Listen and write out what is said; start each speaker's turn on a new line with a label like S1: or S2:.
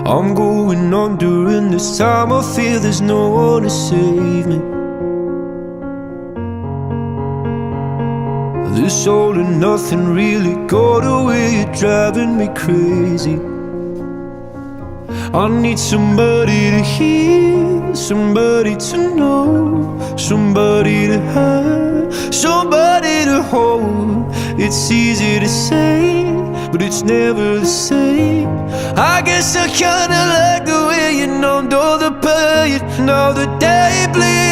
S1: I'm going on during this time. I feel there's no one to save me. This all and nothing really got away, you're driving me crazy. I need somebody to hear, somebody to know, somebody to have, somebody to hold. It's easy to say, but it's never the same. I guess I kinda like the way you numbed all the pain. Now the day bleeds